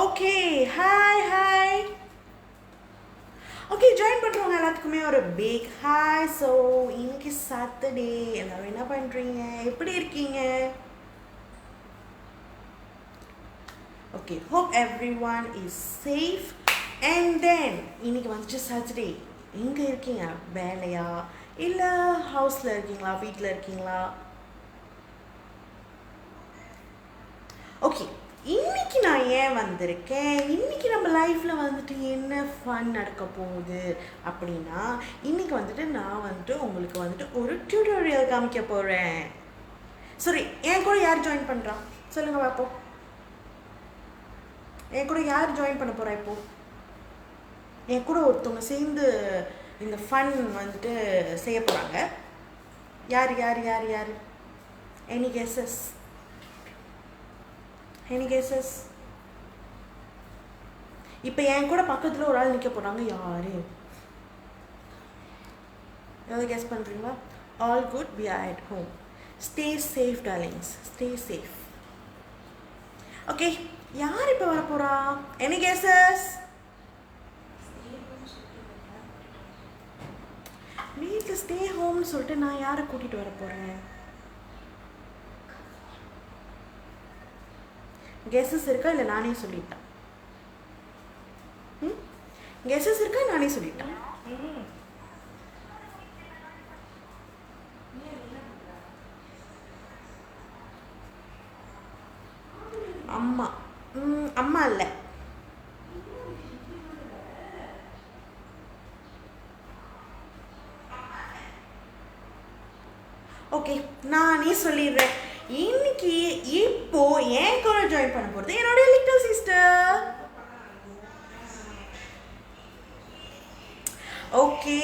Okay hi hi. Okay join பண்ணுறவங்க எல்லாத்துக்குமே ஒரு பிக் ஹாய். ஸோ இன்னைக்கு சாட்டர்டே, எல்லாரும் என்ன பண்ணுறீங்க, எப்படி இருக்கீங்க? Okay, hope every one is safe. And then இன்னைக்கு வந்துட்டு சாட்டர்டே, எங்கே இருக்கீங்க? வேலையா இல்லை ஹவுஸில் இருக்கீங்களா, வீட்டில் இருக்கீங்களா? ஓகே, இன்னைக்கு நான் ஏன் வந்திருக்கேன், இன்னைக்கு நம்ம லைஃப்பில் வந்துட்டு என்ன ஃபன் நடக்க போகுது அப்படின்னா, இன்னைக்கு வந்துட்டு நான் வந்துட்டு உங்களுக்கு வந்துட்டு ஒரு டியூட்டோரியல் காமிக்க போகிறேன். சரி, என் கூட யார் ஜாயின் பண்ணுறா சொல்லுங்கள் பார்ப்போம். என் கூட யார் ஜாயின் பண்ண போகிறா? இப்போ என் கூட ஒருத்தவங்க சேர்ந்து இந்த ஃபன் வந்துட்டு செய்ய போகிறாங்க. யார் யார் யார் யார்? Any guesses? Any guesses? இப்போ என் கூட பக்கத்தில் ஒரு ஆள் நிற்க போகிறாங்க. யாரு? எதாவது கெஸ் பண்ணுறீங்களா? All good, we are at home. Stay safe darlings, stay safe. Okay, யார் இப்போ வர போகிறா? Any guesses? வீட்டில் ஸ்டே ஹோம்னு சொல்லிட்டு நான் யாரை கூட்டிகிட்டு வர போகிறேன்? கெஸஸ் இருக்கா இல்லை நானே சொல்லிட்டேன்? கெஸஸ் இருக்கா நானே சொல்லிட்டேன்? அம்மா. அம்மா இல்லை. ஓகே, நானே சொல்லிடுறேன். இன்னைக்கு இப்போ என் கூட ஜாயின் பண்ண போகிறது என்னோட லிட்டில் சிஸ்டர். ஓகே,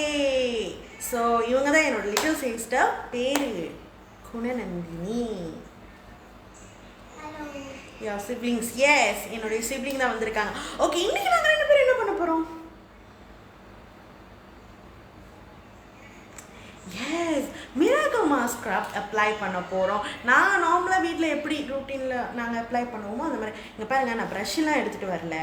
ஸோ இவங்க தான் என்னோட லிட்டில் சிஸ்டர். பேரு குணநந்தினி. யா சிப்ளிங்ஸ், எஸ், என்னுடைய சிப்ளிங் தான் வந்திருக்காங்க. ஓகே, இன்னைக்கு நாங்கள் 2 பேரும் என்ன பண்ண போகிறோம்? Yes, miracle mask craft apply பண்ண போகிறோம். நாங்கள் நார்மலாக வீட்டில் எப்படி ரூட்டீனில் நாங்கள் அப்ளை பண்ணுவோமோ அந்த மாதிரி. இங்கே பாருங்கள், நான் ப்ரஷ்லாம் எடுத்துகிட்டு வரல.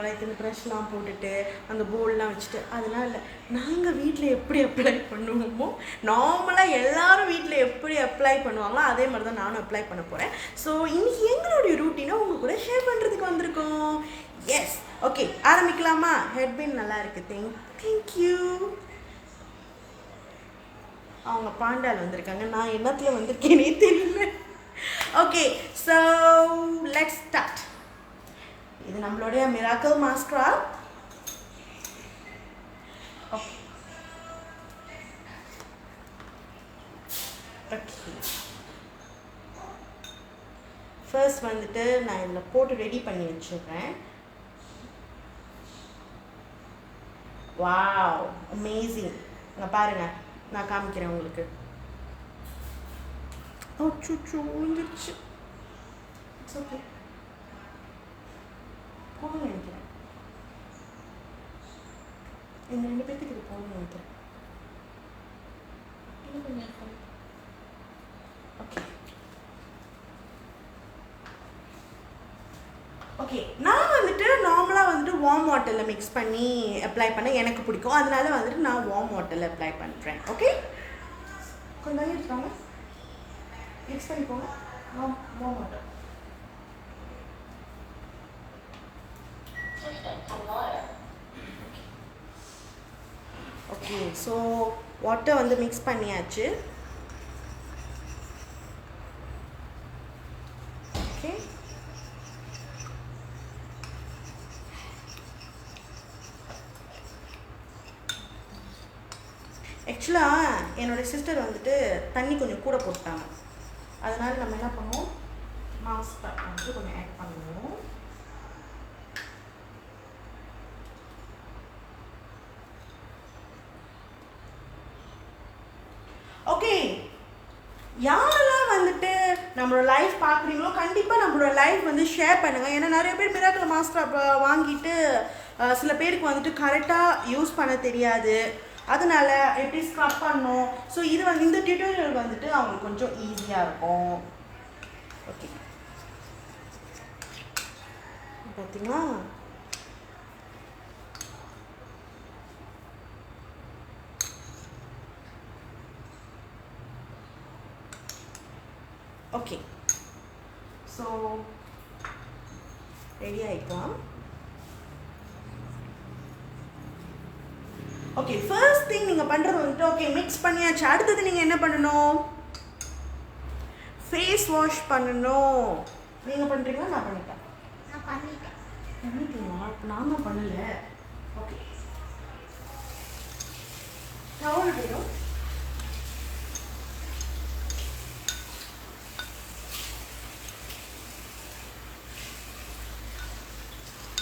லைக் இந்த ப்ரஷ்லாம் போட்டுட்டு அந்த போல்லாம் வச்சுட்டு அதெல்லாம் இல்லை. நாங்கள் வீட்டில் எப்படி அப்ளை பண்ணுவோமோ, நார்மலாக எல்லாரும் வீட்டில் எப்படி அப்ளை பண்ணுவாங்களோ அதே மாதிரி தான் நானும் அப்ளை பண்ண போகிறேன். ஸோ இன்றைக்கி எங்களுடைய ரூட்டீனை உங்கள் கூட ஷேர் பண்ணுறதுக்கு வந்திருக்கோம். எஸ், ஓகே, ஆரம்பிக்கலாமா? ஹெட்பின் நல்லா இருக்குது, தேங்க்யூ. அவங்க பாண்டால் வந்திருக்காங்க, நான் என்னத்தில் வந்திருக்கேனே தெரியல. Okay, so let's start. இது நம்மளுடைய miracle mask craft. Okay, first வந்துட்டு நான் இதில் போட்டு ரெடி பண்ணி வச்சுருக்கேன். Wow, amazing. இங்கே பாருங்கள், நான் காமிக்கிறேன் உங்களுக்கு. அச்சோ, வந்துருச்சு. இட்ஸ் ஓகே, போகணும்னு நினைக்கிறேன். இந்த 2 பேர்த்துக்கு இது போகணும்னு நினைக்கிறேன். ஓகே ஓகே, நான் வந்துட்டு நார்மலாக வந்துட்டு வார்ம் வாட்டரில் மிக்ஸ் பண்ணி அப்ளை பண்ண எனக்கு பிடிக்கும். அதனால வந்துட்டு நான் வார்ம் வாட்டரில் அப்ளை பண்ணுறேன். ஓகே, கொஞ்சம் இருக்காங்க, மிக்ஸ் பண்ணிக்கோங்க. Warm water. Okay, so water வந்து மிக்ஸ் பண்ணியாச்சு. ஓகே, ஆக்சுவலாக என்னோடய சிஸ்டர் வந்துட்டு தண்ணி கொஞ்சம் கூட போட்டாங்க. அதனால் நம்ம என்ன பண்ணுவோம், மாஸ்க் பேக் வந்து கொஞ்சம் ஆட் பண்ணுவோம். ஓகே, யாரெல்லாம் வந்துட்டு நம்மளோட லைஃப் பார்க்குறீங்களோ கண்டிப்பாக நம்மளோட லைஃப் வந்து ஷேர் பண்ணுங்கள். ஏன்னா நிறைய பேர் மிராக்கிள் மாஸ்க் வாங்கிட்டு சில பேருக்கு வந்துட்டு கரெக்டாக யூஸ் பண்ண தெரியாது. அதனால எப்படி ஸ்க்ரப் பண்ணணும். ஸோ இது வந்து இந்த டியூட்டோரியல் வந்துட்டு அவங்களுக்கு கொஞ்சம் ஈஸியாக இருக்கும். ஓகே, பார்த்தீங்களா? ஓகே, ஸோ ரெடி ஆகிக்கலாம். ஓகே, ஃபர்ஸ்ட் திங் நீங்கள் பண்ணுறது வந்துட்டு ஓகே மிக்ஸ் பண்ணியாச்சு. அடுத்தது நீங்கள் என்ன பண்ணணும்? ஃபேஸ் வாஷ் பண்ணணும். நீங்கள் பண்ணுறீங்களா? நான் பண்ணிட்டேன். பண்ணிட்டீங்களா? நான் தான் பண்ணல. ஓகே, டவல் வேணும்.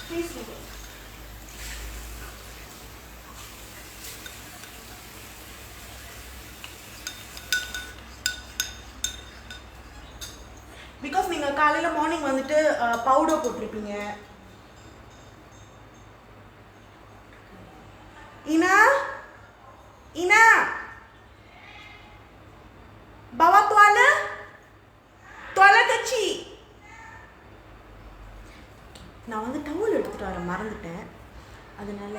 ஃபேஸ் வேணும். பிகாஸ் நீங்கள் காலையில் மார்னிங் வந்துட்டு பவுடர் போட்டிருப்பீங்க. இனா இனா bawa tuala கச்சி. நான் வந்து டவல் எடுத்துகிட்டு வர மறந்துட்டேன், அதனால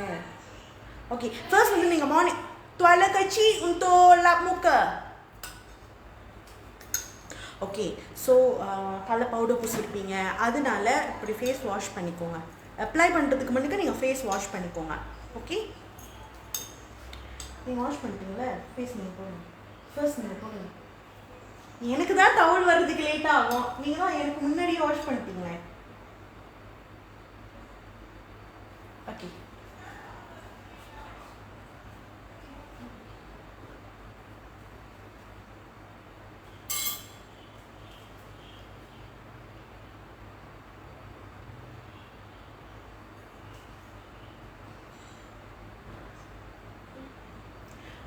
ஓகே. ஃபர்ஸ்ட் வந்து நீங்கள் மார்னிங் tuala கச்சி untuk lap muka. Okay, so காலைல பவுடர் பூசிருப்பீங்க, அதனால இப்படி ஃபேஸ் வாஷ் பண்ணிக்கோங்க. அப்ளை பண்ணுறதுக்கு முன்னாடி நீங்கள் ஃபேஸ் வாஷ் பண்ணிக்கோங்க. ஓகே, நீங்கள் வாஷ் பண்ணிட்டீங்களே, ஃபேஸ் நீங்கள் போடுங்க. ஃபர்ஸ்ட் நீங்கள் போடுங்க. எனக்கு தான் டவல் வர்றதுக்கு லேட் ஆகும், நீங்கள் தான் எனக்கு முன்னாடியே வாஷ் பண்ணிட்டீங்களே. Okay,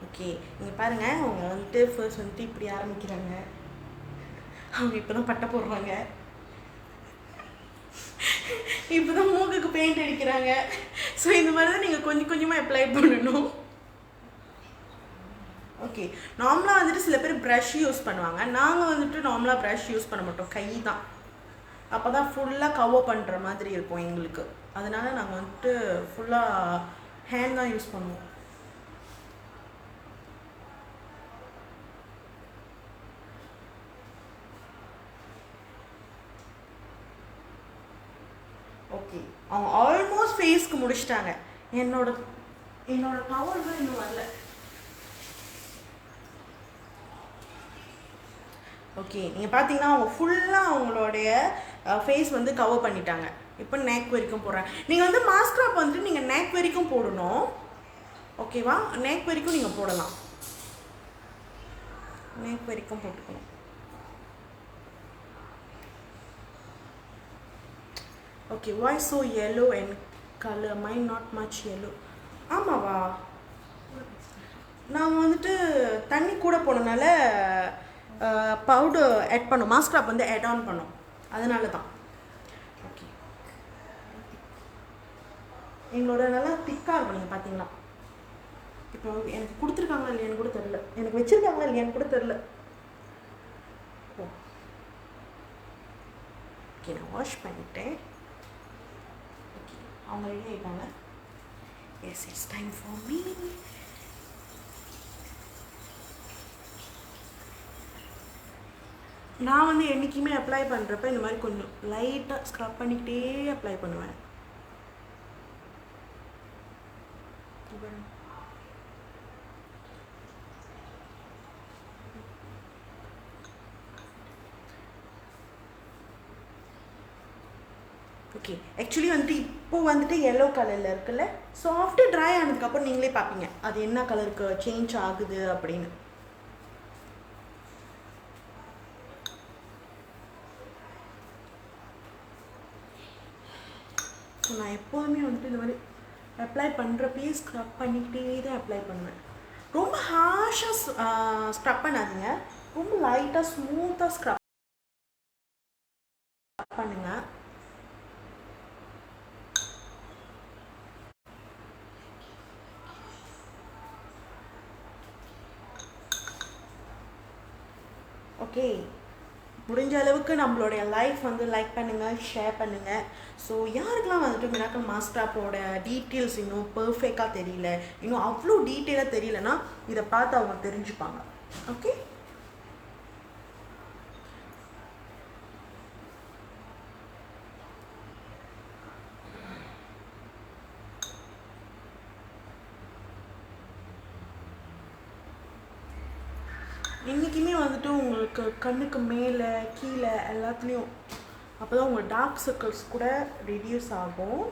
okay. நீங்கள் பாருங்கள், அவங்க வந்துட்டு ஃபர்ஸ்ட் வந்துட்டு இப்படி ஆரம்பிக்கிறாங்க. அவங்க இப்போ தான் பட்டை போடுறாங்க, இப்போ தான் மூக்குக்கு பெயிண்ட் அடிக்கிறாங்க. ஸோ இந்த மாதிரி தான் நீங்கள் கொஞ்சம் கொஞ்சமாக அப்ளை பண்ணணும். ஓகே, நார்மலாக வந்துட்டு சில பேர் ப்ரஷ் யூஸ் பண்ணுவாங்க. நாங்கள் வந்துட்டு நார்மலாக ப்ரஷ் யூஸ் பண்ண மாட்டோம், கை தான். அப்போ தான் ஃபுல்லாக கவர் பண்ணுற மாதிரி இருக்கும் எங்களுக்கு. அதனால நாங்கள் வந்துட்டு ஃபுல்லாக ஹேண்ட் தான் யூஸ் பண்ணுவோம். ஓகே, அவங்க ஆல்மோஸ்ட் ஃபேஸ்க்கு முடிச்சிட்டாங்க. என்னோட டவல் தான் இன்னும் வரல. ஓகே, நீங்கள் பார்த்தீங்கன்னா அவங்க ஃபுல்லாக அவங்களுடைய ஃபேஸ் வந்து கவர் பண்ணிட்டாங்க. இப்போ நெக் வரைக்கும் போடுறாங்க. நீங்கள் வந்து மாஸ்க்ராப் வந்துட்டு நீங்கள் நெக் வரைக்கும் போடணும். ஓகேவா? நெக் வரைக்கும் நீங்கள் போடலாம், நெக் வரைக்கும் போட்டுக்கணும். Okay, why so yellow and color? Mine not much yellow. ஆமாவா? நான் வந்துட்டு தண்ணி கூட போனனால பவுடர் ஆட் பண்ணோம், மாஸ்க்ராப் வந்து ஆட் ஆன் பண்ணோம், அதனால தான். ஓகே, எங்களோட நல்லா திக்காக இருக்கும். நீங்கள் பார்த்தீங்களா? இப்போ எனக்கு கொடுத்துருக்காங்களா இல்லையான்னு கூட தெரில, எனக்கு வச்சுருக்காங்களா இல்லையான்னு கூட தெரில. ஓகே, நான் வாஷ் பண்ணிட்டேன். ஓகே, அவங்க ரெடி ஆகிட்டாங்க. Yes, it's time for me. நான் வந்து என்றைக்குமே அப்ளை பண்ணுறப்ப இந்த மாதிரி கொஞ்சம் லைட்டாக ஸ்க்ரப் பண்ணிக்கிட்டே அப்ளை பண்ணுவேன். ஓகே, ஆக்சுவலி வந்துட்டு இப்போ வந்துட்டு எல்லோ கலரில் இருக்குல்ல. ஸோ ஆஃப்டர் ட்ரை ஆனதுக்கப்புறம் நீங்களே பார்ப்பீங்க அது என்ன கலருக்கு சேஞ்ச் ஆகுது அப்படின்னு. ஸோ நான் எப்போதுமே வந்துட்டு இந்த மாதிரி அப்ளை பண்ணுறப்பயே ஸ்க்ரப் பண்ணிக்கிட்டே தான் அப்ளை பண்ணுவேன். ரொம்ப ஹார்ஷாக ஸ்க்ரப் பண்ணாதீங்க, ரொம்ப லைட்டாக ஸ்மூத்தாக ஸ்க்ரப் பண்ணுங்க. ஓகே, முடிஞ்ச அளவுக்கு நம்மளுடைய லைஃப் வந்து லைக் பண்ணுங்கள், ஷேர் பண்ணுங்கள். ஸோ யாருக்கெல்லாம் வந்துட்டு மிராக்கிள் மாஸ்க்ராப்போட டீட்டெயில்ஸ் இன்னும் பர்ஃபெக்டாக தெரியல, இன்னும் அவ்வளோ டீட்டெயிலாக தெரியலனா இதை பார்த்து அவங்க தெரிஞ்சுப்பாங்க. ஓகே, இன்றைக்குமே வந்துட்டு உங்களுக்கு கண்ணுக்கு மேலே கீழே எல்லாத்துலேயும் அப்போ தான் உங்கள் டார்க் சர்க்கிள்ஸ் கூட ரெடியூஸ் ஆகும்.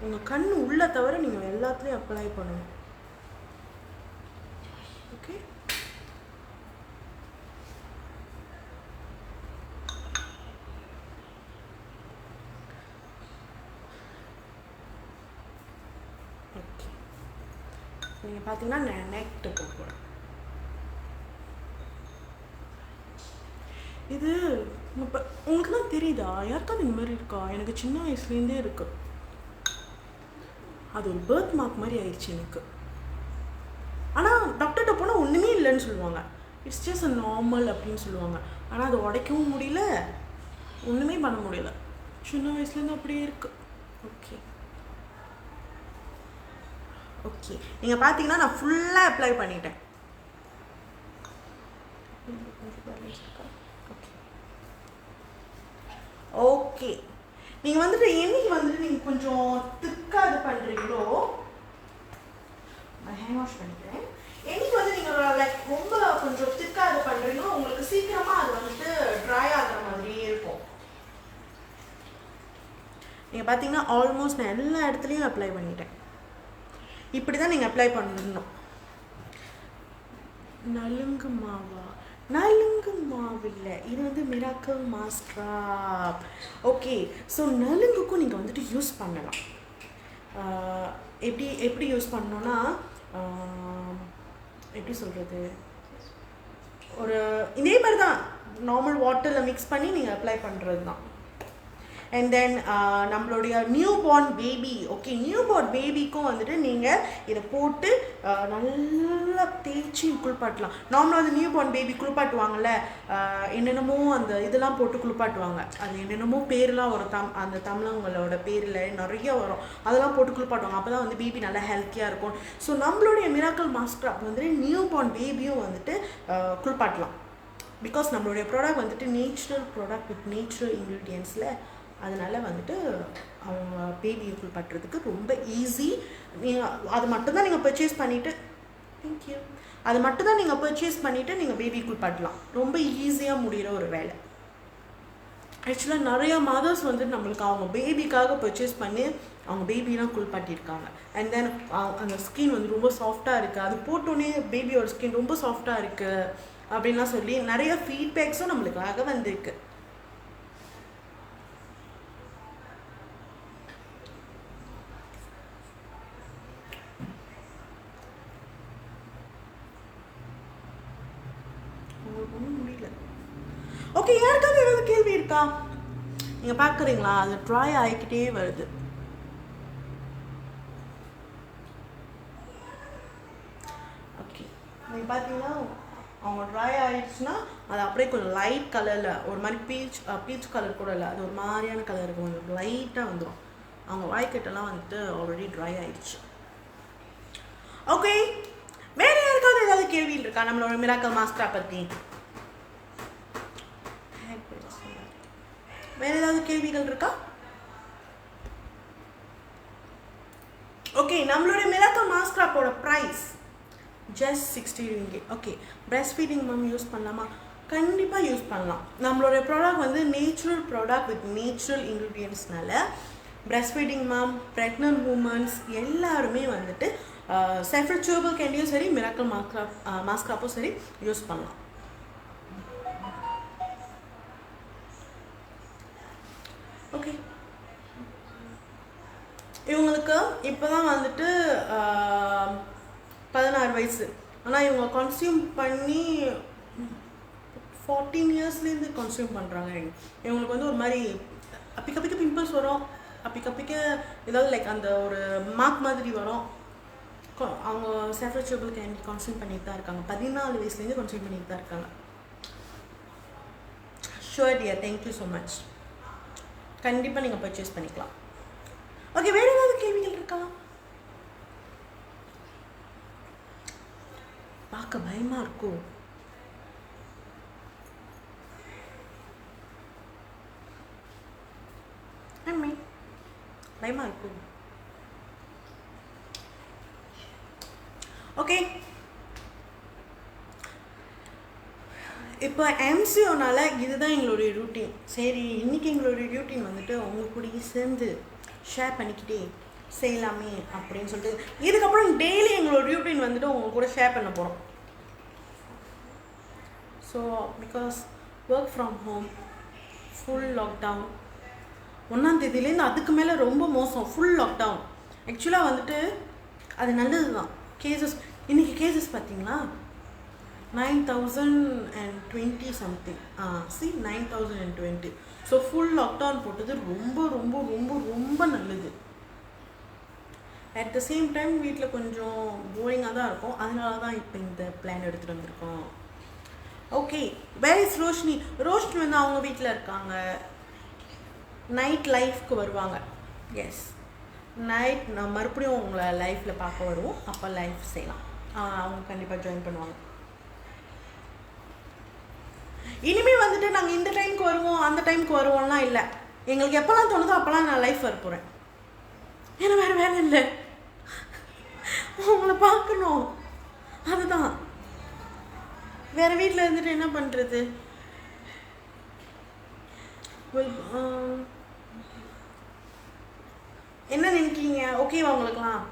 உங்கள் கண் உள்ள தவிர நீங்கள் எல்லாத்துலேயும் அப்ளை பண்ணணும். Okay, okay. நீங்கள் பார்த்தீங்கன்னா நான் நெக்ட்டு போடுறேன். இது இப்போ உங்களுக்கு தான் தெரியுதா, யாருக்காவது இந்த மாதிரி இருக்கா? எனக்கு சின்ன வயசுலேருந்தே இருக்கு. அது ஒரு பேர்த் மார்க் மாதிரி ஆயிடுச்சு எனக்கு. ஆனால் டாக்டர்கிட்ட போனால் ஒன்றுமே இல்லைன்னு சொல்லுவாங்க, இட்ஸ் ஜஸ்ட் அ நார்மல் அப்படின்னு சொல்லுவாங்க. ஆனால் அதை உடைக்கவும் முடியல, ஒன்றுமே பண்ண முடியல. சின்ன வயசுலேருந்து அப்படியே இருக்குது. ஓகே ஓகே, நீங்கள் பார்த்தீங்கன்னா நான் ஃபுல்லாக அப்ளை பண்ணிட்டேன். ஓகே, நீங்கள் வந்துட்டு என்னைக்கு வந்துட்டு நீங்கள் கொஞ்சம் திக்காக இது பண்ணுறீங்களோ, நான் ஹேண்ட் வாஷ் பண்ணிக்கிறேன். என்னைக்கு வந்து நீங்கள் லைக் ரொம்ப கொஞ்சம் திக்காக இது பண்ணுறீங்களோ உங்களுக்கு சீக்கிரமாக அது வந்துட்டு ட்ரை ஆகிற மாதிரியே இருக்கும். நீங்கள் பார்த்தீங்கன்னா ஆல்மோஸ்ட் நான் எல்லா இடத்துலையும் அப்ளை பண்ணிட்டேன். இப்படி தான் நீங்கள் அப்ளை பண்ணணும். நலுங்கு மாவா? நலுங்கு மாவு இல்லை, இது வந்து மிராக்கிள் மாஸ்க்ராப். ஓகே, ஸோ நலுங்குக்கும் நீங்கள் வந்துட்டு யூஸ் பண்ணலாம். எப்படி யூஸ் பண்ணோன்னா, எப்படி சொல்கிறது, ஒரு இதே மாதிரி தான் நார்மல் வாட்டரில் மிக்ஸ் பண்ணி நீங்கள் அப்ளை பண்ணுறது தான். அண்ட் தென் நம்மளுடைய new born baby, okay, new born பேபிக்கும் வந்துட்டு நீங்கள் இதை போட்டு நல்லா தேய்ச்சி குளிப்பாட்டலாம். நார்மலாக அது நியூ பார்ன் பேபி குளிப்பாட்டுவாங்கள்ல, என்னென்னமோ அந்த இதெல்லாம் போட்டு குளிப்பாட்டுவாங்க. அது என்னென்னமோ பேர்லாம் வரும், அந்த தமிழங்களோட பேரில் நிறைய வரும், அதெல்லாம் போட்டு குளிப்பாட்டுவாங்க. அப்போ தான் வந்து பேபி நல்லா ஹெல்த்தியாக இருக்கும். ஸோ நம்மளுடைய மிராக்கிள் மாஸ்க்ராப் வந்துட்டு நியூ பார்ன் பேபியும் வந்துட்டு குளிப்பாட்டலாம். பிகாஸ் நம்மளுடைய ப்ராடக்ட் வந்துட்டு நேச்சுரல் ப்ராடக்ட் வித் நேச்சுரல் இன்க்ரீடியன்ஸில், அதனால் வந்துட்டு அவங்க பேபியை குளிப்பாட்டுறதுக்கு ரொம்ப ஈஸி. நீங்கள் அது மட்டும்தான் நீங்கள் பர்ச்சேஸ் பண்ணிவிட்டு, தேங்க்யூ, அது மட்டும்தான் நீங்கள் பர்ச்சேஸ் பண்ணிவிட்டு நீங்கள் பேபி குளிப்பாட்டலாம். ரொம்ப ஈஸியாக முடிகிற ஒரு வேலை. ஆக்சுவலாக நிறையா மதர்ஸ் வந்துட்டு நம்மளுக்கு அவங்க பேபிக்காக பர்ச்சேஸ் பண்ணி அவங்க பேபிலாம் குளிப்பாட்டியிருக்காங்க. அண்ட் தென் அந்த ஸ்கின் வந்து ரொம்ப சாஃப்டாக இருக்குது, அது போட்டோன்னே பேபியோட ஸ்கின் ரொம்ப சாஃப்டாக இருக்குது அப்படின்லாம் சொல்லி நிறைய ஃபீட்பேக்ஸும் நம்மளுக்காக வந்திருக்கு. ஒன்றும் முடியல. ஓகே, யாருக்காவது ஏதாவது கேள்வி இருக்கா? நீங்கள் பார்க்குறீங்களா, அது ட்ரை ஆகிக்கிட்டே வருது. ஓகே, நீங்கள் பார்த்தீங்கன்னா அவங்க ட்ரை ஆகிடுச்சுன்னா அது அப்படியே கொஞ்சம் லைட் கலரில் ஒரு மாதிரி பீச் கலர் கூட இல்லை, அது ஒரு மாதிரியான கலர் இருக்கும், கொஞ்சம் லைட்டாக வந்துடும். அவங்க வாய்க்கிட்டெல்லாம் வந்துட்டு ஆல்ரெடி ட்ரை ஆகிடுச்சு. ஓகே, வேறு யாருக்காவது ஏதாவது கேள்வி இருக்கா நம்மளோட மிராக்கிள் மாஸ்க்ராப் பற்றி? வேறு ஏதாவது கேள்விகள் இருக்கா? ஓகே, நம்மளுடைய மிராக்கிள் மாஸ்க்ராப்போட price just 60 ringgit. Okay, breast feeding ma'am use பண்ணலாமா? கண்டிப்பாக யூஸ் பண்ணலாம். நம்மளுடைய ப்ராடக்ட் வந்து நேச்சுரல் ப்ராடக்ட் வித் நேச்சுரல் இன்க்ரீடியன்ட்ஸ்னால breast feeding ma'am, pregnant womens எல்லாருமே வந்துட்டு செஃப்ரட் சூபல் கேண்டியும் சரி, மிராக்கிள் மாஸ்க்ராப்பும் சரி யூஸ் பண்ணலாம். ஓகே, இவங்களுக்கு இப்போ தான் வந்துட்டு 16 வயசு, ஆனால் இவங்க கன்சியூம் பண்ணி 14 இயர்ஸ்லேருந்து கன்சியூம் பண்ணுறாங்க. இவங்களுக்கு வந்து ஒரு மாதிரி அப்பிக்க பிம்பிள்ஸ் வரும், அப்பிக்க ஏதாவது லைக் அந்த ஒரு மார்க் மாதிரி வரும், அவங்க செஃப்ரா ட்யூபிள் கேண்டி கன்சியூம் பண்ணிட்டு தான் இருக்காங்க. 14 வயசுலேருந்து கன்சியூம் பண்ணிட்டு தான் இருக்காங்க. Sure dear, thank you so much. கண்டிப்பாக நீங்கள் பர்ச்சேஸ் பண்ணிக்கலாம். ஓகே, வேறு ஏதாவது கேள்விகள் இருக்கா? பார்க்க பயமாக இருக்கும். பயமாக இருக்கும். ஓகே, இப்போ எம்சிஓனால இதுதான் எங்களுடைய ரூட்டீன். சரி, இன்றைக்கி எங்களுடைய ரூட்டீன் வந்துட்டு உங்க கூடயே சேர்ந்து ஷேர் பண்ணிக்கிட்டே செய்யலாமே அப்படின்னு சொல்லிட்டு இதுக்கப்புறம் டெய்லி எங்களோட ரூட்டீன் வந்துட்டு உங்க கூட ஷேர் பண்ண போகிறோம். So because work from home, full lockdown, 1ஆம் தேதியிலேருந்து அதுக்கு மேலே ரொம்ப மோசம், ஃபுல் லாக்டவுன். ஆக்சுவலாக வந்துட்டு அது நல்லது தான். கேசஸ் இன்றைக்கி கேசஸ் பார்த்தீங்களா 9020 சம்திங். 9020. ஸோ ஃபுல் லாக்டவுன் போட்டது ரொம்ப ரொம்ப ரொம்ப ரொம்ப நல்லது. அட் த சேம் டைம் வீட்டில் கொஞ்சம் போரிங்காக தான் இருக்கும். அதனால தான் இப்போ இந்த பிளான் எடுத்துகிட்டு வந்திருக்கோம். Okay, where is Roshini? Roshini வந்து அவங்க வீட்டில் இருக்காங்க. நைட் லைஃப்க்கு வருவாங்க. எஸ், நைட் நான் மறுபடியும் உங்களை லைஃப்பில் பார்க்க வருவோம். அப்போ லைஃப் செய்யலாம். அவங்க கண்டிப்பாக ஜாயின் பண்ணுவாங்க. இனிமேல் வந்துட்டு நாங்கள் இந்த டைமுக்கு வருவோம் அந்த டைமுக்கு வருவோம்லாம் இல்லை. எங்களுக்கு எப்போல்லாம் தோணுதோ அப்போல்லாம் நான் லைஃப் வர போகிறேன். ஏன்னா வேறு வேலை இல்லை, உங்களை பார்க்கணும். அதுதான், வேறு வீட்டில் இருந்துட்டு என்ன பண்ணுறது? என்ன நினைக்கிறீங்க? ஓகேவா உங்களுக்குலாம்?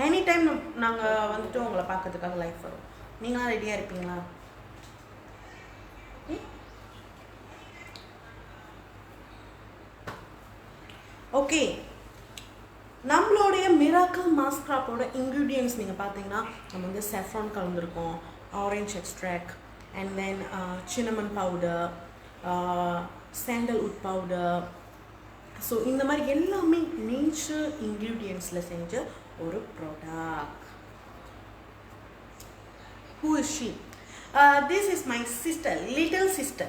எனி டைம் நாங்கள் வந்துட்டு உங்களை பார்க்கறதுக்காக லைஃப் வரும். நீங்களாம் ரெடியாக இருப்பீங்களா? ஓகே, நம்மளுடைய மிராக்கிள் மாஸ்க்ராப்போட இன்க்ரீடியன்ட்ஸ் நீங்கள் பார்த்தீங்கன்னா நம்ம வந்து செஃப்ரான் கலந்துருக்கோம், orange extract, and then cinnamon powder, sandalwood powder. So இந்த மாதிரி எல்லாமே நேச்சர் இன்க்ரீடியன்ட்ஸில் செஞ்ச ஒரு product. Who is she? This is my sister, little sister.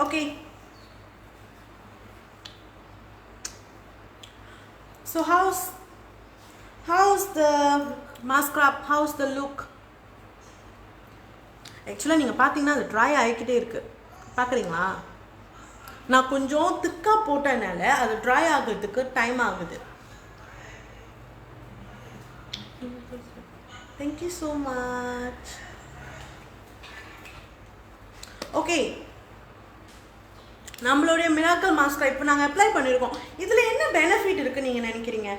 Okay. So how's the mascara? How's the look? ஆக்சுவலாக நீங்கள் பார்த்தீங்கன்னா அது ட்ரை ஆகிக்கிட்டே இருக்குது. பார்க்குறீங்களா? நான் கொஞ்சம் திக்காக போட்டனால அது ட்ரை ஆகிறதுக்கு டைம் ஆகுது. Thank you so much. ஓகே, நம்மளுடைய மிராக்கிள் மாஸ்கரா இப்போ நாங்கள் அப்ளை பண்ணியிருக்கோம். இதில் என்ன பெனிஃபிட் இருக்குன்னு நீங்கள் நினைக்கிறீங்க?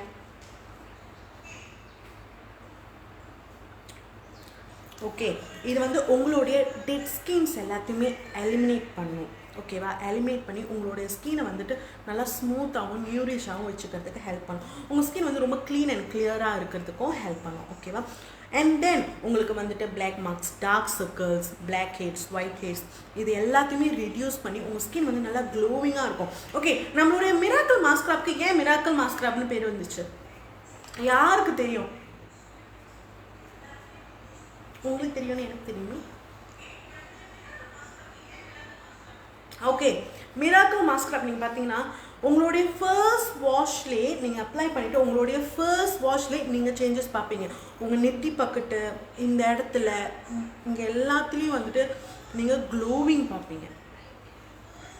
ஓகே, இது வந்து உங்களுடைய டெட் ஸ்கின்ஸ் எல்லாத்தையுமே எலிமினேட் பண்ணும். ஓகேவா? எலிமினேட் பண்ணி உங்களுடைய ஸ்கினை வந்துட்டு நல்லா ஸ்மூத்தாகவும் நியூரிஷாகவும் வச்சுக்கிறதுக்கு ஹெல்ப் பண்ணும். உங்கள் ஸ்கின் வந்து ரொம்ப க்ளீன் அண்ட் கிளியராக இருக்கிறதுக்கும் ஹெல்ப் பண்ணும். ஓகேவா? அண்ட் தென் உங்களுக்கு வந்துட்டு black marks, dark circles, black heads, white heads இது எல்லாத்தையுமே ரெடியூஸ் பண்ணி உங்கள் ஸ்கின் வந்து நல்லா க்ளோவிங்காக இருக்கும். ஓகே, நம்மளுடைய மிராக்கிள் மாஸ்க்ராப்க்கு ஏன் மிராக்கிள் மாஸ்க்ராப்னு பேர் வந்துச்சு? யாருக்கு தெரியும்? உங்களுக்கு தெரியும்னு எனக்கு தெரியுமே. ஓகே, மிராக்கிள் மாஸ்க்ராப் நீங்கள் பார்த்தீங்கன்னா உங்களுடைய ஃபர்ஸ்ட் வாஷ்லேயே நீங்கள் அப்ளை பண்ணிவிட்டு உங்களுடைய ஃபர்ஸ்ட் வாஷ்லேயே நீங்கள் சேஞ்சஸ் பார்ப்பீங்க. உங்கள் நெத்தி பக்கத்து இந்த இடத்துல இங்கே எல்லாத்துலேயும் வந்துட்டு நீங்கள் க்ளோவிங் பார்ப்பீங்க.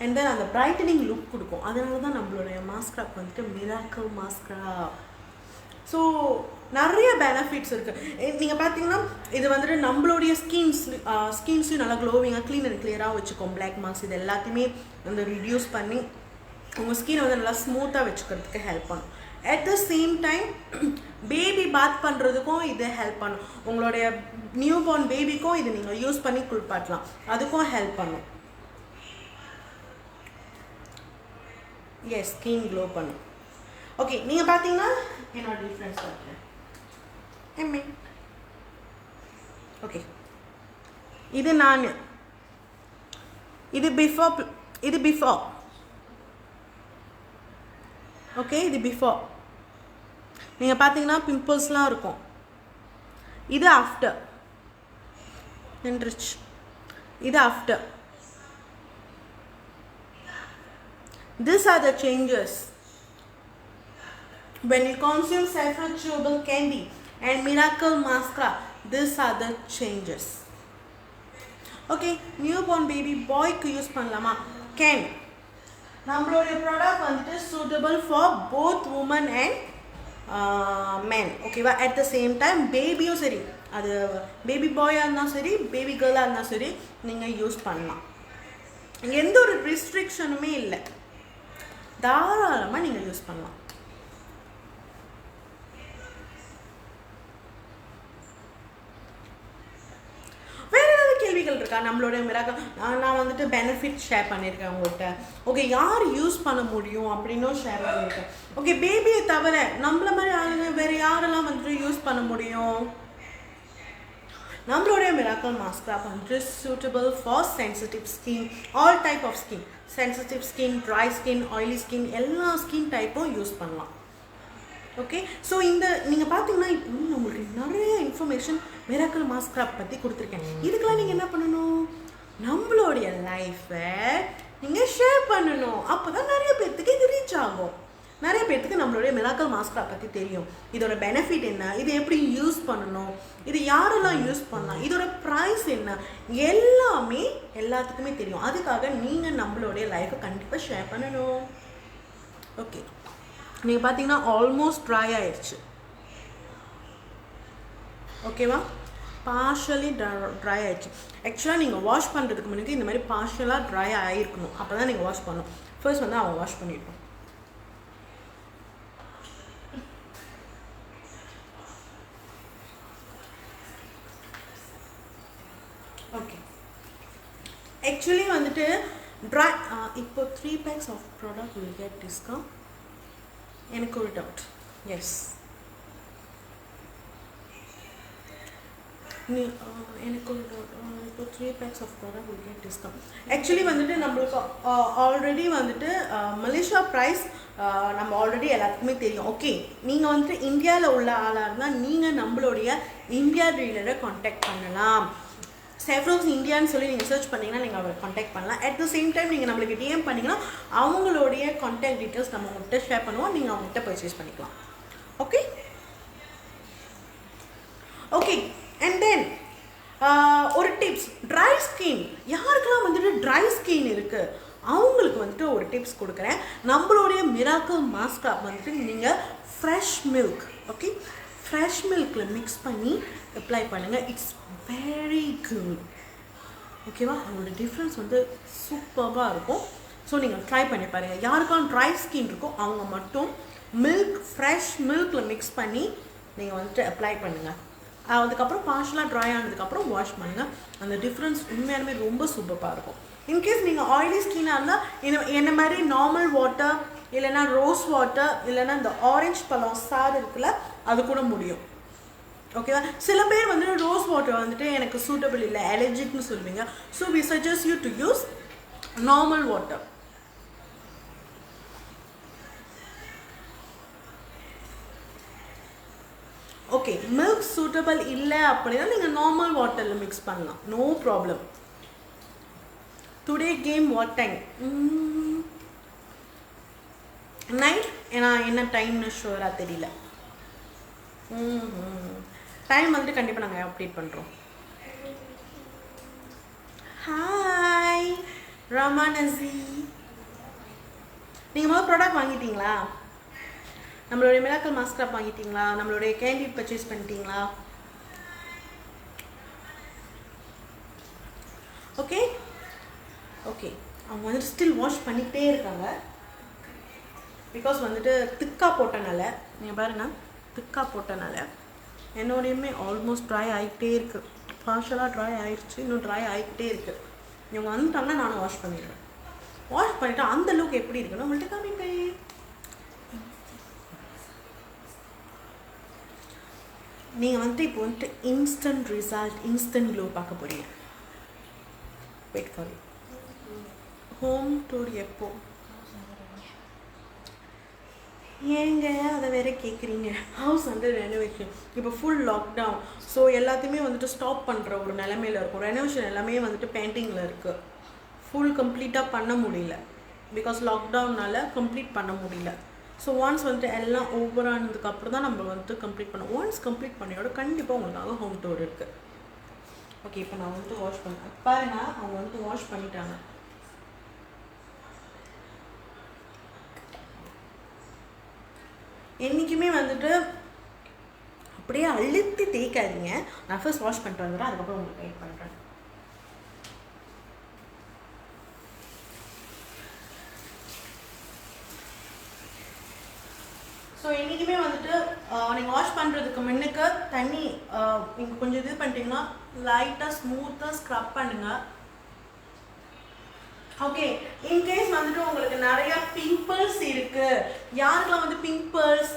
அண்ட் தென் அந்த பிரைட்டனிங் லுக் கொடுக்கும். அதனால தான் நம்மளுடைய மாஸ்க்ராப் வந்துட்டு மிராக்கிள் மாஸ்க்ராப். ஸோ நிறைய பெனிஃபிட்ஸ் இருக்குது. நீங்கள் பார்த்தீங்கன்னா இது வந்துட்டு நம்மளுடைய ஸ்கின்ஸையும் நல்லா க்ளோவிங்காக க்ளீன் அண்ட் கிளியராக வச்சுக்கோம். பிளாக் மார்க்ஸ் இது எல்லாத்தையுமே வந்து ரிடியூஸ் பண்ணி உங்கள் ஸ்கின் வந்து நல்லா ஸ்மூத்தாக வச்சுக்கிறதுக்கு ஹெல்ப் பண்ணும். At the same time baby bath பண்ணுறதுக்கும் இது ஹெல்ப் பண்ணும். உங்களுடைய நியூ பார்ன் பேபிக்கும் இது நீங்கள் யூஸ் பண்ணி குளிப்பாட்டலாம், அதுக்கும் ஹெல்ப் பண்ணும். எஸ், ஸ்கின் க்ளோ பண்ணும். ஓகே, நீங்கள் பார்த்தீங்கன்னா என்னோட டிஃப்ரென்ஸ் பார்க்குறேன். ஓகே, இது நான் இது பிஃபோர் ஓகே. இது பிஃபோர் நீங்கள் பார்த்தீங்கன்னா பிம்பிள்ஸ்லாம் இருக்கும். இது ஆஃப்டர் நின்றுச்சு. இது after. These are the changes when you consume saffron chewable candy and miracle mascara. These are the changes. Okay, newborn baby boy க்கு யூஸ் பண்ணலாமா? Can. நம்மளோட ப்ராடக்ட் வந்துட்டு suitable for both women and men. ஓகேவா? at the same time பேபியும் சரி, அது baby பாயாக இருந்தாலும் சரி baby கேர்ளாக இருந்தாலும் சரி நீங்கள் யூஸ் பண்ணலாம். எந்த ஒரு ரிஸ்ட்ரிக்ஷனுமே இல்லை, தாராளமாக நீங்கள் யூஸ் பண்ணலாம். வேறு ஏதாவது கேள்விகள் இருக்கா? நம்மளோட மிராக்கல் நான் வந்துட்டு பெனிஃபிட் ஷேர் பண்ணியிருக்கேன் உங்கள்கிட்ட. ஓகே, யார் யூஸ் பண்ண முடியும் அப்படின்னும் ஷேர் பண்ணியிருக்கேன். ஓகே, பேபியை தவிர நம்மள மாதிரி ஆளுங்க வேறு யாரெல்லாம் வந்துட்டு யூஸ் பண்ண முடியும்? நம்மளுடைய மிராக்கல் மாஸ்க்ரா வந்துட்டு suitable for sensitive skin, all type of skin, sensitive skin, dry skin, oily skin, எல்லா ஸ்கின் டைப்பும் யூஸ் பண்ணலாம். ஓகே, ஸோ இந்த நீங்கள் பார்த்தீங்கன்னா இன்னும் உங்களுக்கு நிறைய இன்ஃபர்மேஷன் மிராக்கல் மாஸ்க்ரா பற்றி கொடுத்துருக்கேன். இதுக்கெல்லாம் நீங்கள் என்ன பண்ணணும்? நம்மளுடைய லைஃப்பை நீங்கள் ஷேர் பண்ணணும். அப்போ தான் நிறைய பேர்த்துக்கு இது ரீச் ஆகும். நிறைய பேர்த்துக்கு நம்மளுடைய மிராக்கல் மாஸ்க்ரா பற்றி தெரியும். இதோட பெனிஃபிட் என்ன, இது எப்படி யூஸ் பண்ணணும், இது யாரெல்லாம் யூஸ் பண்ணலாம், இதோட ப்ரைஸ் என்ன, எல்லாமே எல்லாத்துக்குமே தெரியும். அதுக்காக நீங்கள் நம்மளுடைய லைஃப்பை கண்டிப்பாக ஷேர் பண்ணணும். ஓகே, நீங்கள் பார்த்தீங்கன்னா ஆல்மோஸ்ட் ட்ரை ஆயிடுச்சு. ஓகேவா? பார்ஷலி ட்ரை ஆயிடுச்சு. ஆக்சுவலாக நீங்கள் வாஷ் பண்ணுறதுக்கு முன்னாடி இந்த மாதிரி பார்ஷலாக ட்ரை ஆகிருக்கணும். அப்போ தான் நீங்கள் வாஷ் பண்ணணும். ஃபர்ஸ்ட் வந்து அவங்க வாஷ் பண்ணிடணும். ஓகே, ஆக்சுவலி வந்துட்டு ட்ரை இப்போ 3 packs of product will get discount. எனக்கு ஒரு டவுட். எஸ், எனக்கு ஒரு டவுட். இப்போ 3 packs of product will get discount. Actually வந்துட்டு நம்மளுக்கு ஆல்ரெடி வந்துட்டு மலேசியா ப்ரைஸ் நம்ம ஆல்ரெடி எல்லாத்துக்குமே தெரியும். ஓகே, நீங்கள் வந்துட்டு இந்தியாவில் உள்ள ஆளாக இருந்தால் நீங்கள் நம்மளுடைய இந்தியா டீலரை கான்டாக்ட் பண்ணலாம். செஃப்ரோக்ஸ் இந்தியான்னு சொல்லி நீங்கள் சர்ச் பண்ணிங்கன்னா நீங்கள் அவரை கான்டாக்ட் பண்ணலாம். அட் த சேம் டைம் நீங்கள் நம்மளுக்கு டிஎம் பண்ணிங்கன்னா அவங்களுடைய கான்டாக்ட் டீட்டெயில்ஸ் நம்ம உங்கள்கிட்ட ஷேர் பண்ணுவோம். நீங்கள் அவங்ககிட்ட பர்ச்சேஸ் பண்ணிக்கலாம். ஓகே ஓகே அண்ட் தென் ஒரு டிப்ஸ், ட்ரை ஸ்கின் யாருக்கெல்லாம் வந்துட்டு ட்ரை ஸ்கின் இருக்குது அவங்களுக்கு வந்துட்டு ஒரு டிப்ஸ் கொடுக்குறேன். நம்மளுடைய மிராக்கல் மாஸ்க்ரா வந்துட்டு நீங்கள் ஃப்ரெஷ் மில்க், ஓகே, ஃப்ரெஷ் மில்கில் மிக்ஸ் பண்ணி அப்ளை பண்ணுங்கள். It's very good. ஓகேவா? அதோட டிஃப்ரென்ஸ் வந்து சூப்பராக இருக்கும். ஸோ நீங்கள் ட்ரை பண்ணி பாருங்கள். யாருக்கெல்லாம் ட்ரை ஸ்கின் இருக்கோ அவங்க மட்டும் மில்க், ஃப்ரெஷ் மில்கில் மிக்ஸ் பண்ணி நீங்கள் வந்துட்டு அப்ளை பண்ணுங்கள். அதுக்கப்புறம் பார்ஷலாக ட்ரை ஆனதுக்கப்புறம் வாஷ் பண்ணுங்கள். அந்த டிஃப்ரென்ஸ் உண்மையாலுமே ரொம்ப சூப்பராக இருக்கும். இன்கேஸ் நீங்கள் ஆயிலி ஸ்கின்னாக இருந்தால் என்ன மாதிரி நார்மல் வாட்டர் இல்லைன்னா ரோஸ் வாட்டர் இல்லைன்னா இந்த ஆரஞ்சு பழம் சாறு இருக்குல்ல அது கூட முடியும். ஓகேவா? சில பேர் வந்துட்டு ரோஸ் வாட்டர் வந்துட்டு எனக்கு சூட்டபிள் இல்லை, அலர்ஜிக்னு சொல்லுவீங்க. So we suggest you to use normal water. Okay, milk suitable இல்லை அப்படின்னா நீங்கள் நார்மல் வாட்டரில் மிக்ஸ் பண்ணலாம், no problem. Today game what time? Night. ஏன்னா என்ன டைம்னு ஷுவராக தெரியல. டைம் வந்துட்டு கண்டிப்பாக நாங்கள் அப்டேட் பண்ணுறோம். ஹாய் ரமானசி, நீங்கள் முதல் ப்ராடக்ட் வாங்கிட்டீங்களா? நம்மளுடைய மிராக்கல் மாஸ்க்ரா வாங்கிட்டீங்களா? நம்மளுடைய கேண்டி பர்ச்சேஸ் பண்ணிட்டீங்களா? ஓகே ஓகே, அவங்க வந்துட்டு ஸ்டில் வாஷ் பண்ணிகிட்டே இருக்காங்க. பிகாஸ் வந்துட்டு திக்காக போட்டனால, நீங்கள் பாருங்கள், திக்காக போட்டனால என்னோடையுமே ஆல்மோஸ்ட் ட்ரை ஆகிட்டே இருக்குது. பார்ஷலாக ட்ரை ஆகிடுச்சு, இன்னும் ட்ரை ஆகிக்கிட்டே இருக்குது. இவங்க வந்துட்டாங்கன்னா நானும் வாஷ் பண்ணிடுவேன். வாஷ் பண்ணிவிட்டு அந்த லுக் எப்படி இருக்குன்னு உங்கள்கிட்ட காமிப்பேன். நீங்கள் வந்துட்டு இப்போ வந்துட்டு இன்ஸ்டன்ட் ரிசல்ட், இன்ஸ்டன்ட் க்ளோ பார்க்க போகிறீங்க. Wait for it. Home tour எப்போ? ஏங்க அதை வேற கேட்குறீங்க? ஹவுஸ் வந்து ரெனோவேஷன் இப்போ ஃபுல் லாக்டவுன். ஸோ எல்லாத்தையுமே வந்துட்டு ஸ்டாப் பண்ணுற ஒரு நிலமையில இருக்கும். ரெனோவேஷன் எல்லாமே வந்துட்டு பெயிண்டிங்கில் இருக்குது. ஃபுல் கம்ப்ளீட்டாக பண்ண முடியல, பிகாஸ் லாக்டவுனால் கம்ப்ளீட் பண்ண முடியல. ஸோ ஒன்ஸ் வந்துட்டு எல்லாம் ஓவர் ஆனதுக்கப்புறம் தான் நம்ம வந்துட்டு கம்ப்ளீட் பண்ணோம். ஒன்ஸ் கம்ப்ளீட் பண்ணியோட கண்டிப்பாக உங்களுக்காக ஹோம் டூர் இருக்குது. ஓகே, இப்போ நான் வந்துட்டு வாஷ் பண்ணேன் பாருங்க. அவங்க வந்துட்டு வாஷ் பண்ணிட்டாங்க. என்றைக்குமே வந்துட்டு அப்படியே அழுத்தி தேய்க்காதீங்க. நான் ஃபர்ஸ்ட் வாஷ் பண்ணிட்டு வந்துடுறேன், அதுக்கப்புறம் உங்களுக்கு கைட் பண்ணுறேன். ஸோ என்றைக்குமே வந்துட்டு நீங்கள் வாஷ் பண்ணுறதுக்கு முன்னுக்கு தண்ணி நீங்கள் கொஞ்சம் இது பண்ணிட்டீங்கன்னா லைட்டாக ஸ்மூத்தாக ஸ்க்ரப் பண்ணுங்கள். ஓகே, இன்கேஸ் வந்துட்டு உங்களுக்கு நிறைய பிம்பிள்ஸ் இருக்கு, யாருக்கெல்லாம் வந்து பிம்பிள்ஸ்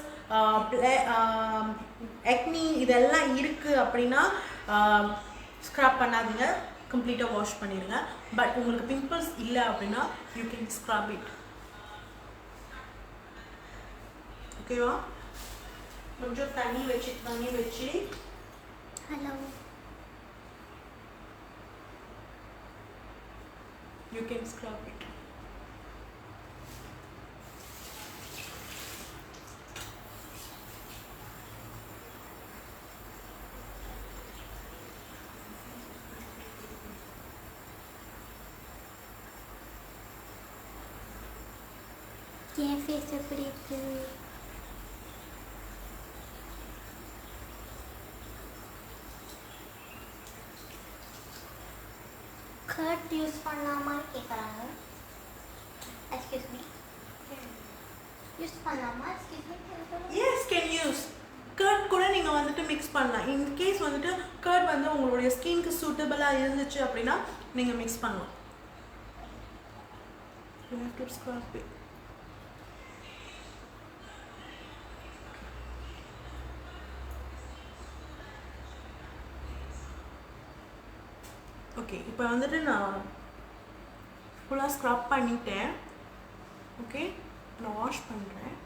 எக்னி இதெல்லாம் இருக்கு அப்படின்னா ஸ்க்ரப் பண்ணாதீங்க, கம்ப்ளீட்டாக வாஷ் பண்ணிடுங்க. பட் உங்களுக்கு பிம்பிள்ஸ் இல்லை அப்படின்னா யூ கேன் ஸ்க்ரப் இட். ஓகேவா? கொஞ்சம் தண்ணி வச்சு hello you can scrub it. என் ஃபேஸ் எப்படி இருக்கு? கர்ட் யூஸ் பண்ணலாமா கேட்குறாங்க. எக்ஸ்கியூஸ் மீ, யூஸ் பண்ணலாமா? Excuse me. Yes, can use. Curd கூட நீங்கள் வந்துட்டு மிக்ஸ் பண்ணலாம். இன்கேஸ் வந்துட்டு கர்ட் வந்து உங்களுடைய ஸ்கின்க்கு சூட்டபிளாக இருந்துச்சு அப்படின்னா நீங்கள் மிக்ஸ் பண்ணலாம். You have to scrub it. Okay, இப்போ வந்துட்டு நான் ஃபுல்லாக ஸ்க்ரப் பண்ணிட்டேன். ஓகே, நான் வாஷ் பண்ணுறேன்.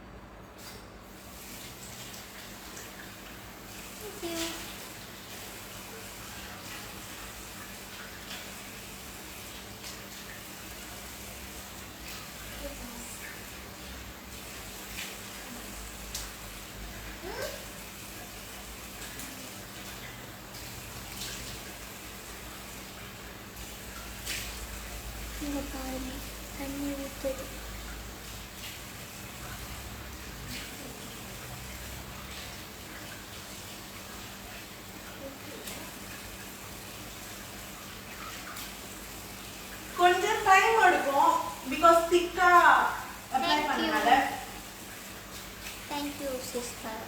இங்கே பாருங்க, தண்ணி ஊற்றுது. கொஞ்சம் டைம் எடுக்கும், பிகாஸ் திக்காக அப்ளை பண்ணனால. Thank you sister.